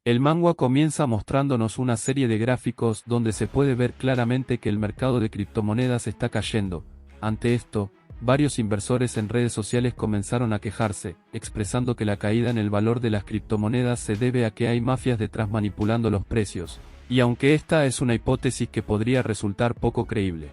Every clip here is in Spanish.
El manga comienza mostrándonos una serie de gráficos donde se puede ver claramente que el mercado de criptomonedas está cayendo. Ante esto, varios inversores en redes sociales comenzaron a quejarse, expresando que la caída en el valor de las criptomonedas se debe a que hay mafias detrás manipulando los precios, y aunque esta es una hipótesis que podría resultar poco creíble.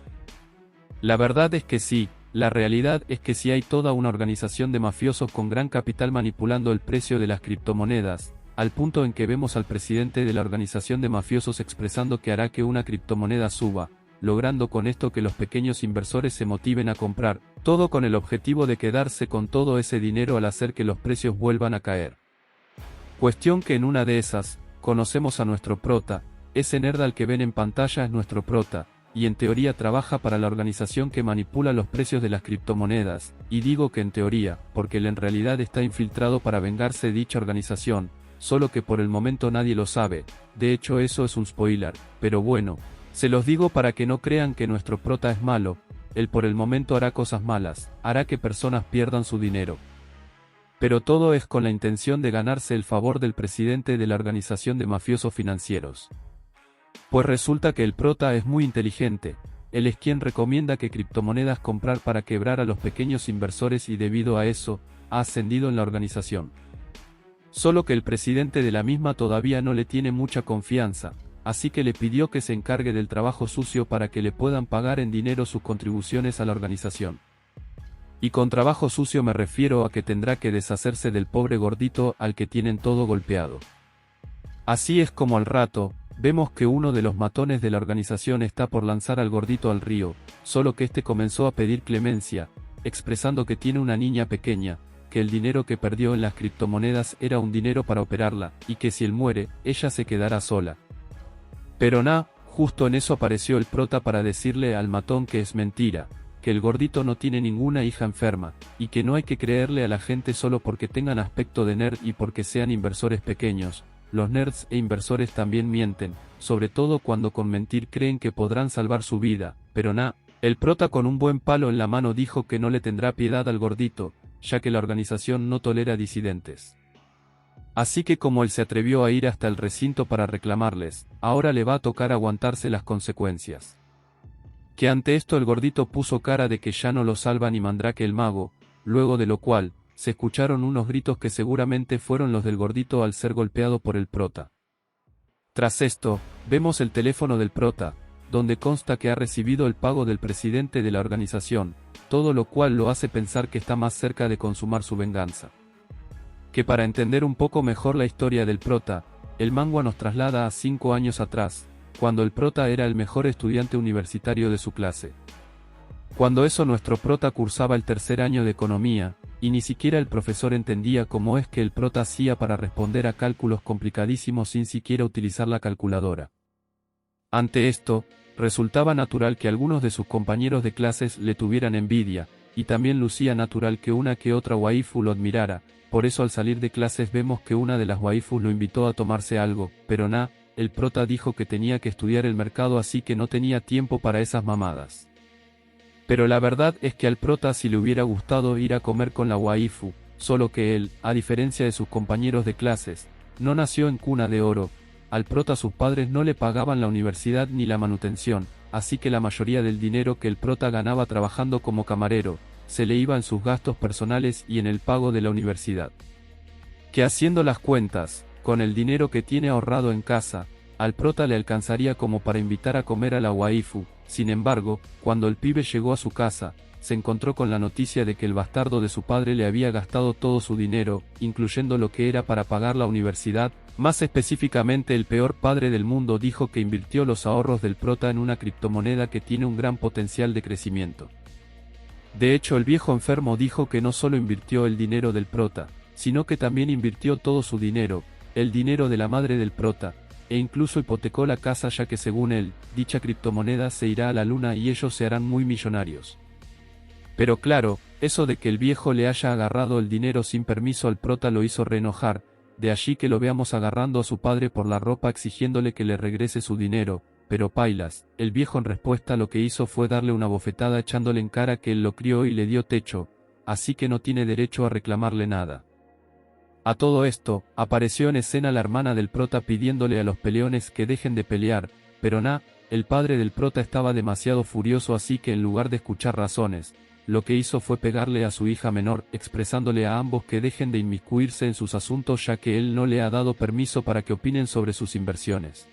La verdad es que sí, la realidad es que sí hay toda una organización de mafiosos con gran capital manipulando el precio de las criptomonedas, al punto en que vemos al presidente de la organización de mafiosos expresando que hará que una criptomoneda suba, logrando con esto que los pequeños inversores se motiven a comprar, todo con el objetivo de quedarse con todo ese dinero al hacer que los precios vuelvan a caer. Cuestión que en una de esas, conocemos a nuestro prota, ese nerd al que ven en pantalla es nuestro prota, y en teoría trabaja para la organización que manipula los precios de las criptomonedas, y digo que en teoría, porque él en realidad está infiltrado para vengarse de dicha organización, solo que por el momento nadie lo sabe, de hecho eso es un spoiler, pero bueno, se los digo para que no crean que nuestro prota es malo, él por el momento hará cosas malas, hará que personas pierdan su dinero. Pero todo es con la intención de ganarse el favor del presidente de la organización de mafiosos financieros. Pues resulta que el prota es muy inteligente, él es quien recomienda que criptomonedas comprar para quebrar a los pequeños inversores y debido a eso, ha ascendido en la organización. Solo que el presidente de la misma todavía no le tiene mucha confianza, así que le pidió que se encargue del trabajo sucio para que le puedan pagar en dinero sus contribuciones a la organización. Y con trabajo sucio me refiero a que tendrá que deshacerse del pobre gordito al que tienen todo golpeado. Así es como al rato, vemos que uno de los matones de la organización está por lanzar al gordito al río, solo que este comenzó a pedir clemencia, expresando que tiene una niña pequeña, que el dinero que perdió en las criptomonedas era un dinero para operarla, y que si él muere, ella se quedará sola. Pero justo en eso apareció el prota para decirle al matón que es mentira, que el gordito no tiene ninguna hija enferma, y que no hay que creerle a la gente solo porque tengan aspecto de nerd y porque sean inversores pequeños. Los nerds e inversores también mienten, sobre todo cuando con mentir creen que podrán salvar su vida, pero el prota con un buen palo en la mano dijo que no le tendrá piedad al gordito, ya que la organización no tolera disidentes. Así que como él se atrevió a ir hasta el recinto para reclamarles, ahora le va a tocar aguantarse las consecuencias. Que ante esto el gordito puso cara de que ya no lo salva ni Mandrake el mago, luego de lo cual, se escucharon unos gritos que seguramente fueron los del gordito al ser golpeado por el prota. Tras esto, vemos el teléfono del prota, donde consta que ha recibido el pago del presidente de la organización, todo lo cual lo hace pensar que está más cerca de consumar su venganza. Que para entender un poco mejor la historia del prota, el manga nos traslada a 5 años atrás, cuando el prota era el mejor estudiante universitario de su clase. Cuando eso nuestro prota cursaba el tercer año de economía, y ni siquiera el profesor entendía cómo es que el prota hacía para responder a cálculos complicadísimos sin siquiera utilizar la calculadora. Ante esto, resultaba natural que algunos de sus compañeros de clases le tuvieran envidia, y también lucía natural que una que otra waifu lo admirara, por eso al salir de clases vemos que una de las waifus lo invitó a tomarse algo, pero el prota dijo que tenía que estudiar el mercado así que no tenía tiempo para esas mamadas. Pero la verdad es que al prota sí le hubiera gustado ir a comer con la waifu, solo que él, a diferencia de sus compañeros de clases, no nació en cuna de oro. Al prota sus padres no le pagaban la universidad ni la manutención, así que la mayoría del dinero que el prota ganaba trabajando como camarero, se le iba en sus gastos personales y en el pago de la universidad. Que haciendo las cuentas, con el dinero que tiene ahorrado en casa, al prota le alcanzaría como para invitar a comer a la waifu. Sin embargo, cuando el pibe llegó a su casa, se encontró con la noticia de que el bastardo de su padre le había gastado todo su dinero, incluyendo lo que era para pagar la universidad. Más específicamente, el peor padre del mundo dijo que invirtió los ahorros del prota en una criptomoneda que tiene un gran potencial de crecimiento. De hecho, el viejo enfermo dijo que no solo invirtió el dinero del prota, sino que también invirtió todo su dinero, el dinero de la madre del prota, e incluso hipotecó la casa, ya que según él, dicha criptomoneda se irá a la luna y ellos se harán muy millonarios. Pero claro, eso de que el viejo le haya agarrado el dinero sin permiso al prota lo hizo reenojar, de allí que lo veamos agarrando a su padre por la ropa exigiéndole que le regrese su dinero, pero pailas, el viejo en respuesta lo que hizo fue darle una bofetada echándole en cara que él lo crió y le dio techo, así que no tiene derecho a reclamarle nada. A todo esto, apareció en escena la hermana del prota pidiéndole a los peleones que dejen de pelear, pero el padre del prota estaba demasiado furioso, así que en lugar de escuchar razones, lo que hizo fue pegarle a su hija menor, expresándole a ambos que dejen de inmiscuirse en sus asuntos ya que él no le ha dado permiso para que opinen sobre sus inversiones.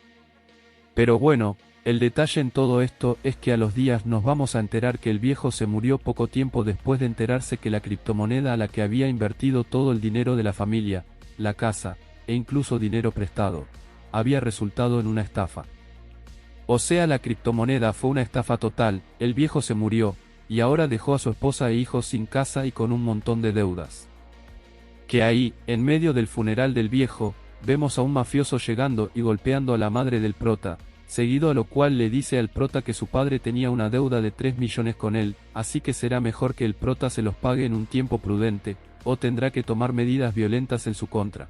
Pero bueno, el detalle en todo esto es que a los días nos vamos a enterar que el viejo se murió poco tiempo después de enterarse que la criptomoneda a la que había invertido todo el dinero de la familia, la casa, e incluso dinero prestado, había resultado en una estafa. O sea, la criptomoneda fue una estafa total, el viejo se murió, y ahora dejó a su esposa e hijos sin casa y con un montón de deudas. Que ahí, en medio del funeral del viejo, vemos a un mafioso llegando y golpeando a la madre del prota, seguido a lo cual le dice al prota que su padre tenía una deuda de 3 millones con él, así que será mejor que el prota se los pague en un tiempo prudente, o tendrá que tomar medidas violentas en su contra.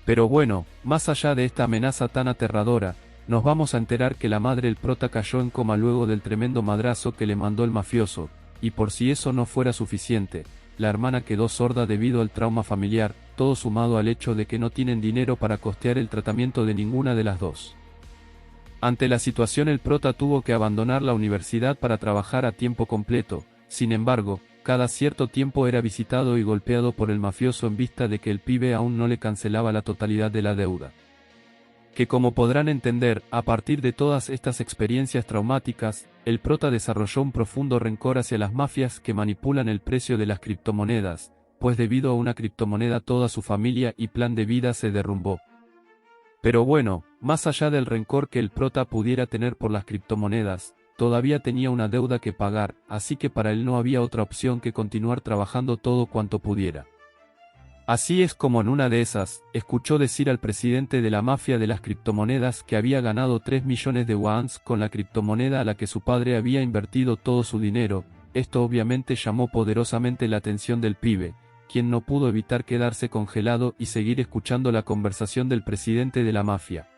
Pero bueno, más allá de esta amenaza tan aterradora, nos vamos a enterar que la madre del prota cayó en coma luego del tremendo madrazo que le mandó el mafioso, y por si eso no fuera suficiente, la hermana quedó sorda debido al trauma familiar, todo sumado al hecho de que no tienen dinero para costear el tratamiento de ninguna de las dos. Ante la situación, el prota tuvo que abandonar la universidad para trabajar a tiempo completo. Sin embargo, cada cierto tiempo era visitado y golpeado por el mafioso en vista de que el pibe aún no le cancelaba la totalidad de la deuda. Que como podrán entender, a partir de todas estas experiencias traumáticas, el prota desarrolló un profundo rencor hacia las mafias que manipulan el precio de las criptomonedas, pues debido a una criptomoneda toda su familia y plan de vida se derrumbó. Pero bueno, más allá del rencor que el prota pudiera tener por las criptomonedas, todavía tenía una deuda que pagar, así que para él no había otra opción que continuar trabajando todo cuanto pudiera. Así es como en una de esas, escuchó decir al presidente de la mafia de las criptomonedas que había ganado 3 millones de wons con la criptomoneda a la que su padre había invertido todo su dinero. Esto obviamente llamó poderosamente la atención del pibe, quien no pudo evitar quedarse congelado y seguir escuchando la conversación del presidente de la mafia.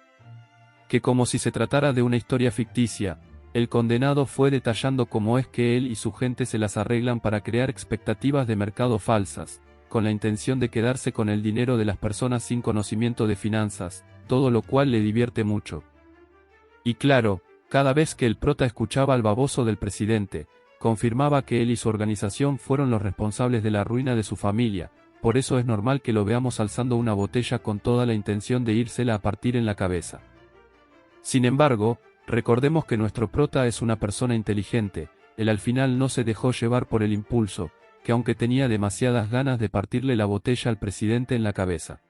Que como si se tratara de una historia ficticia, el condenado fue detallando cómo es que él y su gente se las arreglan para crear expectativas de mercado falsas, con la intención de quedarse con el dinero de las personas sin conocimiento de finanzas, todo lo cual le divierte mucho. Y claro, cada vez que el prota escuchaba al baboso del presidente, confirmaba que él y su organización fueron los responsables de la ruina de su familia, por eso es normal que lo veamos alzando una botella con toda la intención de írsela a partir en la cabeza. Sin embargo, recordemos que nuestro prota es una persona inteligente, él al final no se dejó llevar por el impulso, que aunque tenía demasiadas ganas de partirle la botella al presidente en la cabeza.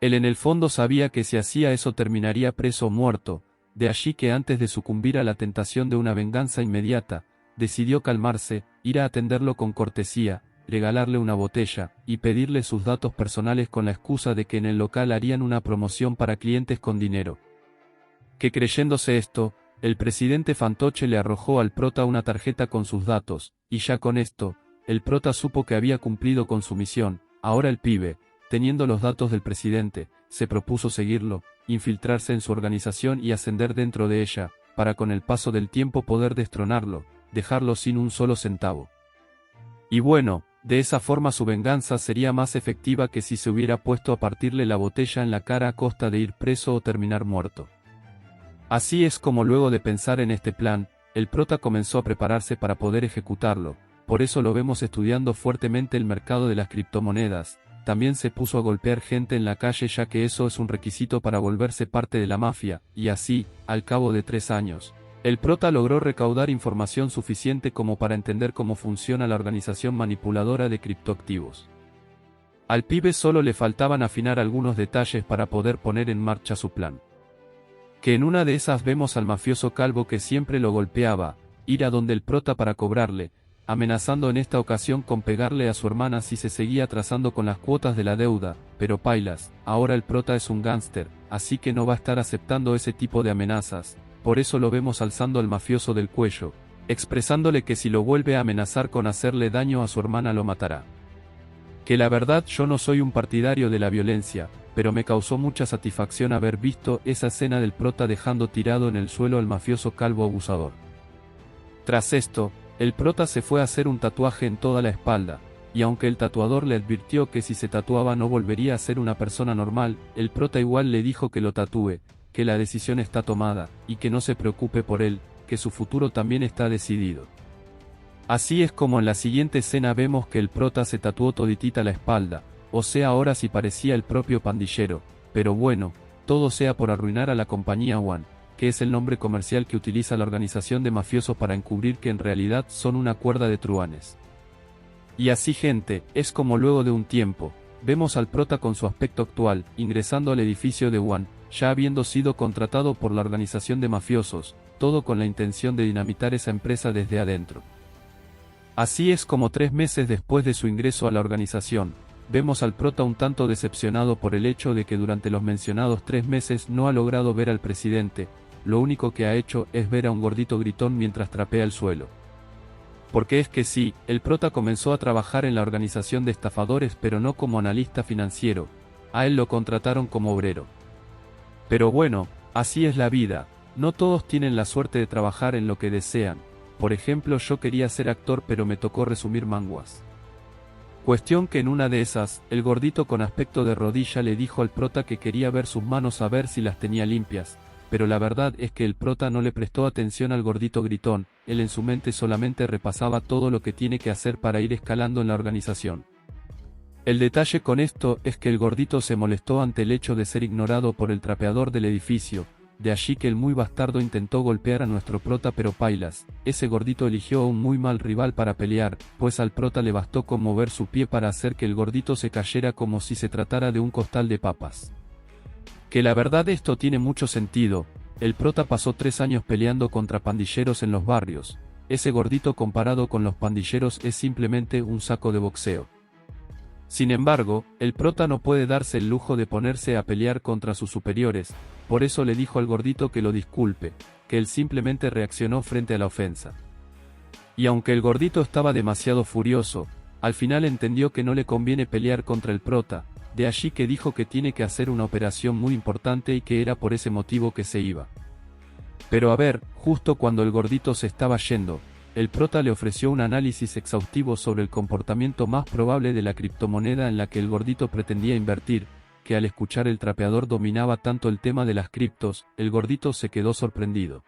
Él en el fondo sabía que si hacía eso terminaría preso o muerto, de allí que antes de sucumbir a la tentación de una venganza inmediata, decidió calmarse, ir a atenderlo con cortesía, regalarle una botella, y pedirle sus datos personales con la excusa de que en el local harían una promoción para clientes con dinero. Que creyéndose esto, el presidente fantoche le arrojó al prota una tarjeta con sus datos, y ya con esto, el prota supo que había cumplido con su misión. Ahora el pibe, teniendo los datos del presidente, se propuso seguirlo, infiltrarse en su organización y ascender dentro de ella, para con el paso del tiempo poder destronarlo, dejarlo sin un solo centavo. Y bueno, de esa forma su venganza sería más efectiva que si se hubiera puesto a partirle la botella en la cara a costa de ir preso o terminar muerto. Así es como luego de pensar en este plan, el prota comenzó a prepararse para poder ejecutarlo. Por eso lo vemos estudiando fuertemente el mercado de las criptomonedas. También se puso a golpear gente en la calle ya que eso es un requisito para volverse parte de la mafia, y así, al cabo de 3 años, el prota logró recaudar información suficiente como para entender cómo funciona la organización manipuladora de criptoactivos. Al pibe solo le faltaban afinar algunos detalles para poder poner en marcha su plan. Que en una de esas vemos al mafioso calvo que siempre lo golpeaba, ir a donde el prota para cobrarle, amenazando en esta ocasión con pegarle a su hermana si se seguía atrasando con las cuotas de la deuda, pero pailas, ahora el prota es un gángster, así que no va a estar aceptando ese tipo de amenazas, por eso lo vemos alzando al mafioso del cuello, expresándole que si lo vuelve a amenazar con hacerle daño a su hermana lo matará. Que la verdad yo no soy un partidario de la violencia, pero me causó mucha satisfacción haber visto esa escena del prota dejando tirado en el suelo al mafioso calvo abusador. Tras esto, el prota se fue a hacer un tatuaje en toda la espalda, y aunque el tatuador le advirtió que si se tatuaba no volvería a ser una persona normal, el prota igual le dijo que lo tatúe, que la decisión está tomada, y que no se preocupe por él, que su futuro también está decidido. Así es como en la siguiente escena vemos que el prota se tatuó toditita la espalda, o sea ahora sí parecía el propio pandillero, pero bueno, todo sea por arruinar a la compañía One, que es el nombre comercial que utiliza la organización de mafiosos para encubrir que en realidad son una cuerda de truanes. Y así gente, es como luego de un tiempo, vemos al prota con su aspecto actual, ingresando al edificio de One, ya habiendo sido contratado por la organización de mafiosos, todo con la intención de dinamitar esa empresa desde adentro. Así es como 3 meses después de su ingreso a la organización, vemos al prota un tanto decepcionado por el hecho de que durante los mencionados 3 meses no ha logrado ver al presidente, lo único que ha hecho es ver a un gordito gritón mientras trapea el suelo. Porque es que sí, el prota comenzó a trabajar en la organización de estafadores pero no como analista financiero, a él lo contrataron como obrero. Pero bueno, así es la vida, no todos tienen la suerte de trabajar en lo que desean, por ejemplo yo quería ser actor pero me tocó resumir manguas. Cuestión que en una de esas, el gordito con aspecto de rodilla le dijo al prota que quería ver sus manos a ver si las tenía limpias, pero la verdad es que el prota no le prestó atención al gordito gritón, él en su mente solamente repasaba todo lo que tiene que hacer para ir escalando en la organización. El detalle con esto es que el gordito se molestó ante el hecho de ser ignorado por el trapeador del edificio, de allí que el muy bastardo intentó golpear a nuestro prota pero pailas, ese gordito eligió a un muy mal rival para pelear, pues al prota le bastó con mover su pie para hacer que el gordito se cayera como si se tratara de un costal de papas. Que la verdad esto tiene mucho sentido, el prota pasó 3 años peleando contra pandilleros en los barrios, ese gordito comparado con los pandilleros es simplemente un saco de boxeo. Sin embargo, el prota no puede darse el lujo de ponerse a pelear contra sus superiores, por eso le dijo al gordito que lo disculpe, que él simplemente reaccionó frente a la ofensa. Y aunque el gordito estaba demasiado furioso, al final entendió que no le conviene pelear contra el prota, de allí que dijo que tiene que hacer una operación muy importante y que era por ese motivo que se iba. Pero a ver, justo cuando el gordito se estaba yendo, el prota le ofreció un análisis exhaustivo sobre el comportamiento más probable de la criptomoneda en la que el gordito pretendía invertir, que al escuchar el trapeador dominaba tanto el tema de las criptos, el gordito se quedó sorprendido.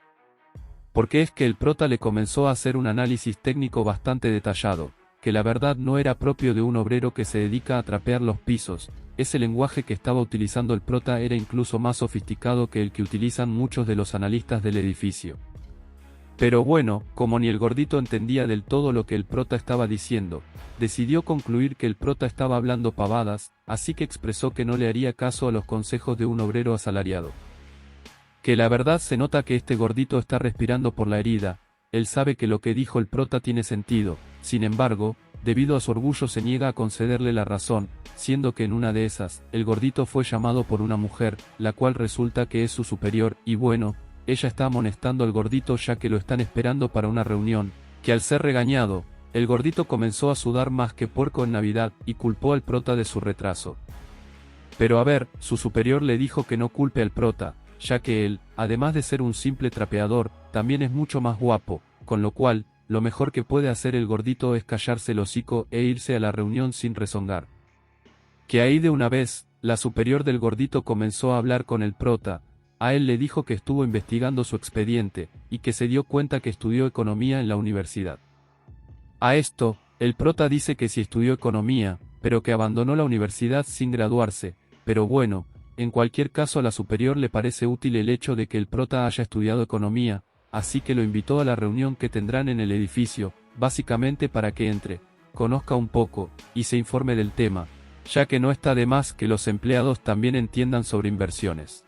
Porque es que el prota le comenzó a hacer un análisis técnico bastante detallado, que la verdad no era propio de un obrero que se dedica a trapear los pisos, ese lenguaje que estaba utilizando el prota era incluso más sofisticado que el que utilizan muchos de los analistas del edificio. Pero bueno, como ni el gordito entendía del todo lo que el prota estaba diciendo, decidió concluir que el prota estaba hablando pavadas, así que expresó que no le haría caso a los consejos de un obrero asalariado. Que la verdad se nota que este gordito está respirando por la herida, él sabe que lo que dijo el prota tiene sentido, sin embargo, debido a su orgullo se niega a concederle la razón, siendo que en una de esas, el gordito fue llamado por una mujer, la cual resulta que es su superior, y bueno, ella está amonestando al gordito ya que lo están esperando para una reunión, que al ser regañado, el gordito comenzó a sudar más que puerco en Navidad y culpó al prota de su retraso. Pero a ver, su superior le dijo que no culpe al prota, ya que él, además de ser un simple trapeador, también es mucho más guapo, con lo cual, lo mejor que puede hacer el gordito es callarse el hocico e irse a la reunión sin rezongar. Que ahí de una vez, la superior del gordito comenzó a hablar con el prota, a él le dijo que estuvo investigando su expediente, y que se dio cuenta que estudió economía en la universidad. A esto, el prota dice que sí estudió economía, pero que abandonó la universidad sin graduarse, pero bueno, en cualquier caso a la superior le parece útil el hecho de que el prota haya estudiado economía, así que lo invitó a la reunión que tendrán en el edificio, básicamente para que entre, conozca un poco, y se informe del tema, ya que no está de más que los empleados también entiendan sobre inversiones.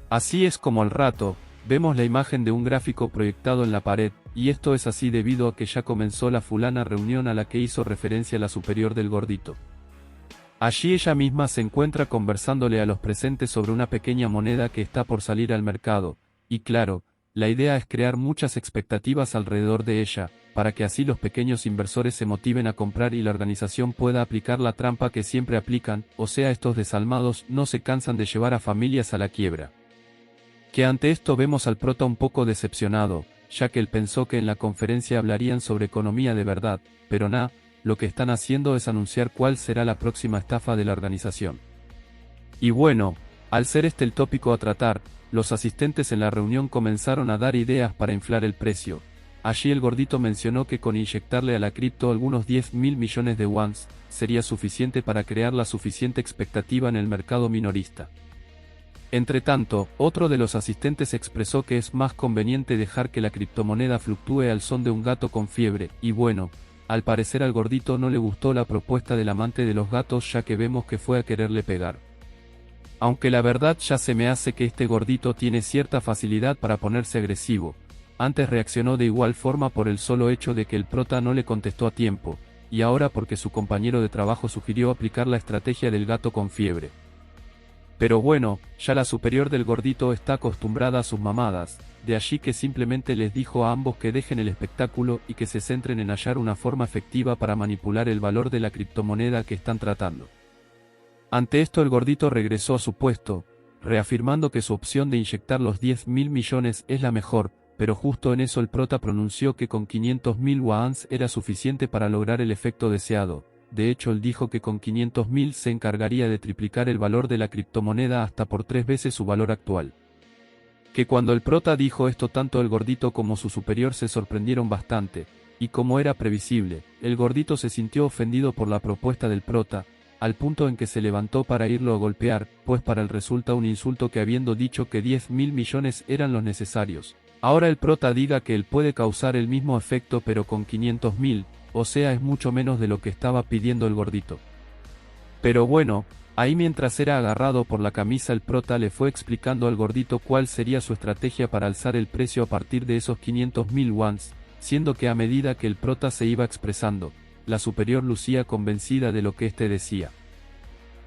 Así es como al rato, vemos la imagen de un gráfico proyectado en la pared, y esto es así debido a que ya comenzó la fulana reunión a la que hizo referencia la superior del gordito. Allí ella misma se encuentra conversándole a los presentes sobre una pequeña moneda que está por salir al mercado, y claro, la idea es crear muchas expectativas alrededor de ella, para que así los pequeños inversores se motiven a comprar y la organización pueda aplicar la trampa que siempre aplican, o sea estos desalmados no se cansan de llevar a familias a la quiebra. Que ante esto vemos al prota un poco decepcionado, ya que él pensó que en la conferencia hablarían sobre economía de verdad, pero lo que están haciendo es anunciar cuál será la próxima estafa de la organización. Y bueno, al ser este el tópico a tratar, los asistentes en la reunión comenzaron a dar ideas para inflar el precio. Allí el gordito mencionó que con inyectarle a la cripto algunos 10.000 millones de wons, sería suficiente para crear la suficiente expectativa en el mercado minorista. Entretanto, otro de los asistentes expresó que es más conveniente dejar que la criptomoneda fluctúe al son de un gato con fiebre, y bueno, al parecer al gordito no le gustó la propuesta del amante de los gatos, ya que vemos que fue a quererle pegar. Aunque la verdad ya se me hace que este gordito tiene cierta facilidad para ponerse agresivo. Antes reaccionó de igual forma por el solo hecho de que el prota no le contestó a tiempo, y ahora porque su compañero de trabajo sugirió aplicar la estrategia del gato con fiebre. Pero bueno, ya la superior del gordito está acostumbrada a sus mamadas, de allí que simplemente les dijo a ambos que dejen el espectáculo y que se centren en hallar una forma efectiva para manipular el valor de la criptomoneda que están tratando. Ante esto el gordito regresó a su puesto, reafirmando que su opción de inyectar los 10.000 millones es la mejor, pero justo en eso el prota pronunció que con 500.000 wons era suficiente para lograr el efecto deseado. De hecho él dijo que con 500.000 se encargaría de triplicar el valor de la criptomoneda hasta por 3 veces su valor actual. Que cuando el prota dijo esto tanto el gordito como su superior se sorprendieron bastante, y como era previsible, el gordito se sintió ofendido por la propuesta del prota, al punto en que se levantó para irlo a golpear, pues para él resulta un insulto que habiendo dicho que 10.000 millones eran los necesarios, ahora el prota diga que él puede causar el mismo efecto pero con 500.000, o sea es mucho menos de lo que estaba pidiendo el gordito. Pero bueno, ahí mientras era agarrado por la camisa el prota le fue explicando al gordito cuál sería su estrategia para alzar el precio a partir de esos 500.000 wons, siendo que a medida que el prota se iba expresando, la superior lucía convencida de lo que éste decía.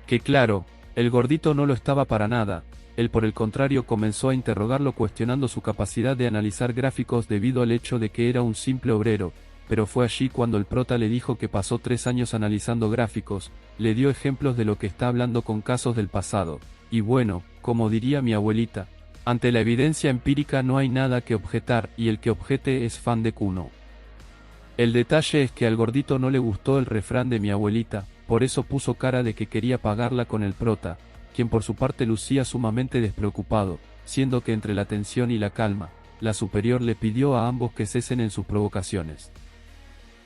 Que claro, el gordito no lo estaba para nada, él por el contrario comenzó a interrogarlo cuestionando su capacidad de analizar gráficos debido al hecho de que era un simple obrero, pero fue allí cuando el prota le dijo que pasó 3 años analizando gráficos, le dio ejemplos de lo que está hablando con casos del pasado, y bueno, como diría mi abuelita, ante la evidencia empírica no hay nada que objetar y el que objete es fan de Kuno. El detalle es que al gordito no le gustó el refrán de mi abuelita, por eso puso cara de que quería pagarla con el prota, quien por su parte lucía sumamente despreocupado, siendo que entre la tensión y la calma, la superior le pidió a ambos que cesen en sus provocaciones.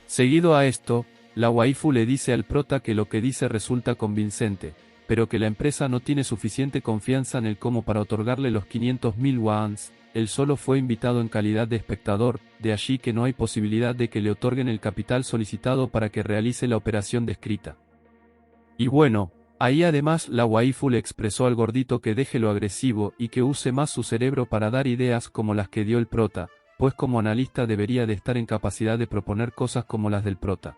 Seguido a esto, la waifu le dice al prota que lo que dice resulta convincente, pero que la empresa no tiene suficiente confianza en él como para otorgarle los 500.000 wons. Él solo fue invitado en calidad de espectador, de allí que no hay posibilidad de que le otorguen el capital solicitado para que realice la operación descrita. Y bueno, ahí además la waifu le expresó al gordito que deje lo agresivo y que use más su cerebro para dar ideas como las que dio el prota, pues como analista debería de estar en capacidad de proponer cosas como las del prota.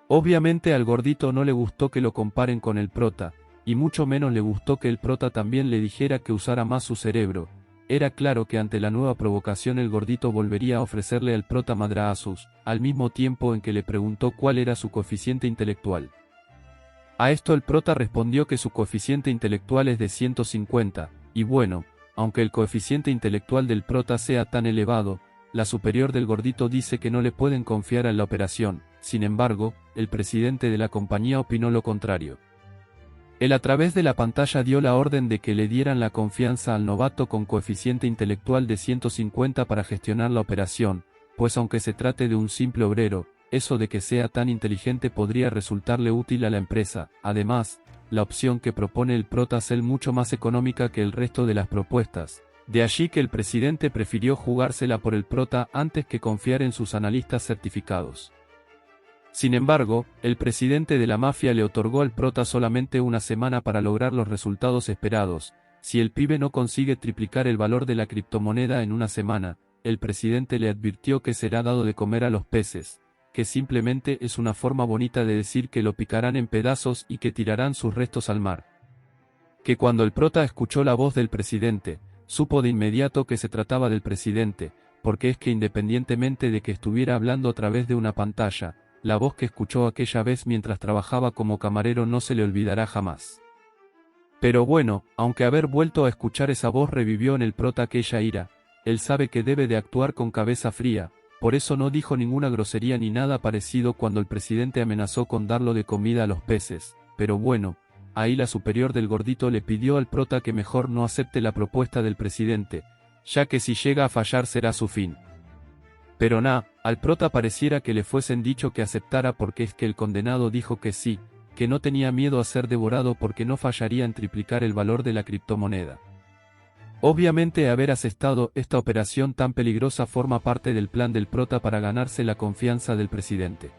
Obviamente al gordito no le gustó que lo comparen con el prota, y mucho menos le gustó que el prota también le dijera que usara más su cerebro. Era claro que ante la nueva provocación el gordito volvería a ofrecerle al prota madrazos, al mismo tiempo en que le preguntó cuál era su coeficiente intelectual. A esto el prota respondió que su coeficiente intelectual es de 150, y bueno, aunque el coeficiente intelectual del prota sea tan elevado, la superior del gordito dice que no le pueden confiar en la operación. Sin embargo, el presidente de la compañía opinó lo contrario. Él a través de la pantalla dio la orden de que le dieran la confianza al novato con coeficiente intelectual de 150 para gestionar la operación, pues aunque se trate de un simple obrero, eso de que sea tan inteligente podría resultarle útil a la empresa. Además, la opción que propone el prota es mucho más económica que el resto de las propuestas. De allí que el presidente prefirió jugársela por el prota antes que confiar en sus analistas certificados. Sin embargo, el presidente de la mafia le otorgó al prota solamente una semana para lograr los resultados esperados. Si el pibe no consigue triplicar el valor de la criptomoneda en una semana, el presidente le advirtió que será dado de comer a los peces, que simplemente es una forma bonita de decir que lo picarán en pedazos y que tirarán sus restos al mar. Que cuando el prota escuchó la voz del presidente, supo de inmediato que se trataba del presidente, porque es que independientemente de que estuviera hablando a través de una pantalla, la voz que escuchó aquella vez mientras trabajaba como camarero no se le olvidará jamás. Pero bueno, aunque haber vuelto a escuchar esa voz revivió en el prota aquella ira, él sabe que debe de actuar con cabeza fría, por eso no dijo ninguna grosería ni nada parecido cuando el presidente amenazó con darlo de comida a los peces, pero bueno, ahí la superior del gordito le pidió al prota que mejor no acepte la propuesta del presidente, ya que si llega a fallar será su fin. Pero al prota pareciera que le fuesen dicho que aceptara porque es que el condenado dijo que sí, que no tenía miedo a ser devorado porque no fallaría en triplicar el valor de la criptomoneda. Obviamente haber asestado esta operación tan peligrosa forma parte del plan del prota para ganarse la confianza del presidente.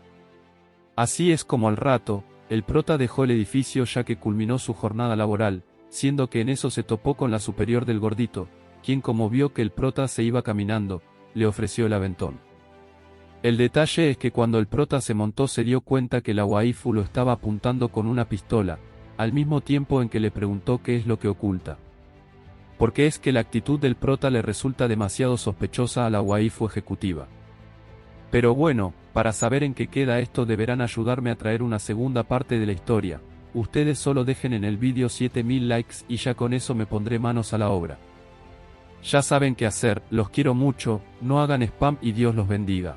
Así es como al rato, el prota dejó el edificio ya que culminó su jornada laboral, siendo que en eso se topó con la superior del gordito, quien como vio que el prota se iba caminando, le ofreció el aventón. El detalle es que cuando el prota se montó se dio cuenta que la waifu lo estaba apuntando con una pistola, al mismo tiempo en que le preguntó qué es lo que oculta. Porque es que la actitud del prota le resulta demasiado sospechosa a la waifu ejecutiva. Pero bueno, para saber en qué queda esto deberán ayudarme a traer una segunda parte de la historia. Ustedes solo dejen en el vídeo 7000 likes y ya con eso me pondré manos a la obra. Ya saben qué hacer, los quiero mucho, no hagan spam y Dios los bendiga.